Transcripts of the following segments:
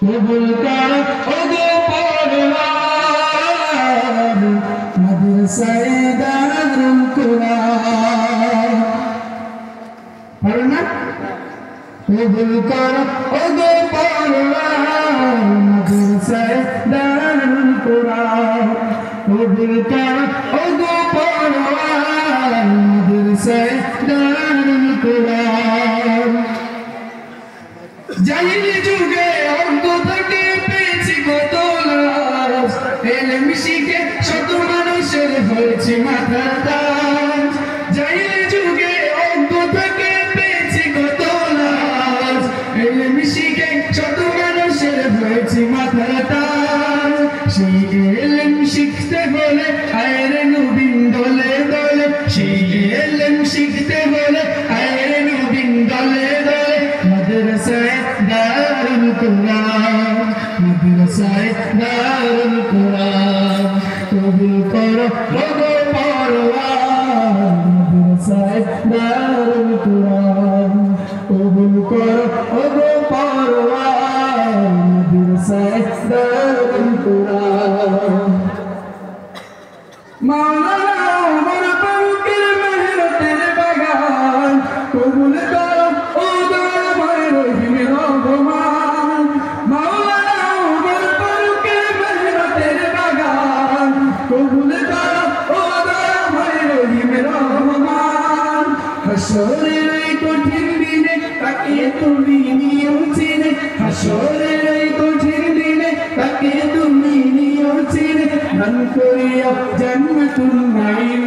কবুল কর ওগো পরওয়ার মাদ্রাসায়ে দারুল কুরআন পড়ো না কবুল কর ওগো পরওয়ার মাদ্রাসায়ে দারুল কুরআন কবুল কর ওগো পরওয়ার মাদ্রাসায়ে দারুল কুরআন জাহিলি যুগে অজ্ঞ থেকে পেয়েছি কত লাভ এলেম শিখে শত মানুষের হয়েছে মাথার তাজ জাহিলি যুগে অজ্ঞ থেকে পেয়েছি কত লাভ এলেম শিখে শত মানুষের হয়েছে মাথার তাজ সেই এলেম শিখতে হলে আয়ের নবীন দলে দলে সেই এলেম শিখতে হলে আয়ের নবীন দলে দলে মাদ্রাসায়ে দারুল কুরআন মাদ্রাসায়ে দারুল কুরআন কবুল করো ওগো পরওয়ার মাদ্রাসায়ে দারুল কুরআন কবুল করো ওগো পরওয়ার মাদ্রাসায়ে দারুল কুরআন মাওলানা ওমর ফারুকের মেহনতের বাগান কবুল করো ও দয়াময় রহিম রহমান মাওলানা ওমর ফারুকের মেহনতের বাগান কবুল করো ও দয়াময় রহিম রহমান হাসরের এই কঠিন দিনে তাকে তুমি নিও চিনে হাসরের এই কঠিন দিনে তাকে তুমি নিও চিনে মান করিয়া জান্নাতুল নাঈম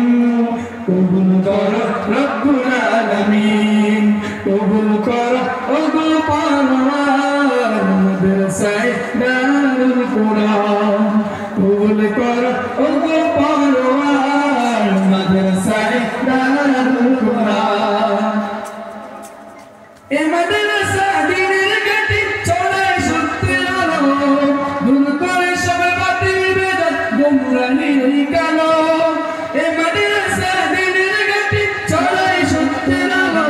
কবুল করো রব্বুল আলামিন কবুল করো ওগো পরওয়ার মাদ্রাসায়ে দারুল কুরআন কবুল করো ওগো পরওয়ার মাদ্রাসায়ে দারুল কুরআন এ মাদ্রাসা দ্বীনের ঘাঁটি চড়াই সত্যের আলো দূর করে সব বাতিল বেদাত গোমরাহির কালো এ মাদ্রাসা দ্বীনের ঘাঁটি চড়াই সত্যের আলো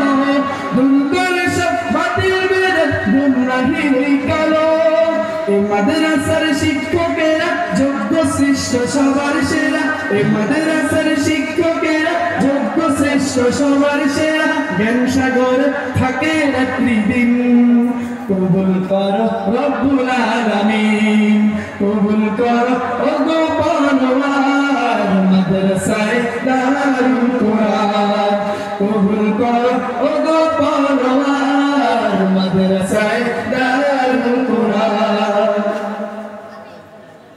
দূর করে সব বাতিল বেদাত গোমরাহির কালো এ মাদ্রাসার শিক্ষকেরা যোগ্য শ্রেষ্ঠ সবার সেরা এ মাদ্রাসার শিক্ষকেরা যোগ্য শ্রেষ্ঠ সবার সেরা জ্ঞান সাগর থাকে রাত্রি দিন কবুল করো রব্বুল আলামিন কবুল করো ওগো পরওয়ার মাদ্রাসায়ে দারুল কুরআন কবুল করো ওগো পরওয়ার মাদ্রাসায়ে দারুল কুরআন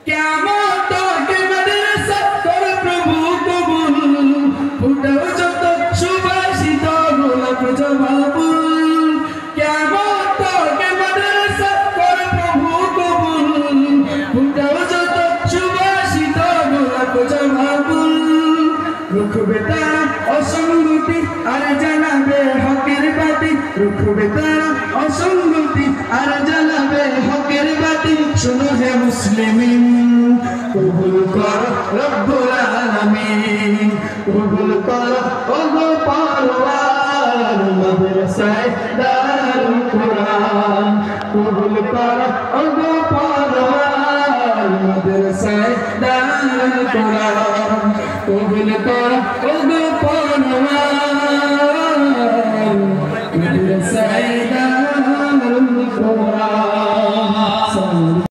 কিয়ামত কে মাদ্রাসা কর প্রভু কবুল ফুটাও যত সুবাসিত গোলাপ জবাবুল কিয়ামত কে মাদ্রাসা কর প্রভু কবুল ফুটাও যত সুবাসিত গোলাপ জবাবুল রুখবে তারা অসঙ্গতি আর জানাবে হকের বাতি রুখবে তারা অসঙ্গতি আর জানাবে হকের বাতি শোনো হে মুসলিমিন কবুল করো রব্বুল আলামিন কবুল করো ওগো পরওয়ার মাদ্রাসায়ে দারুল কুরআন কবুল করো ওগো পরওয়ার মাদ্রাসায়ে দারুল কুরআন কবুল করো ওগো পরওয়ার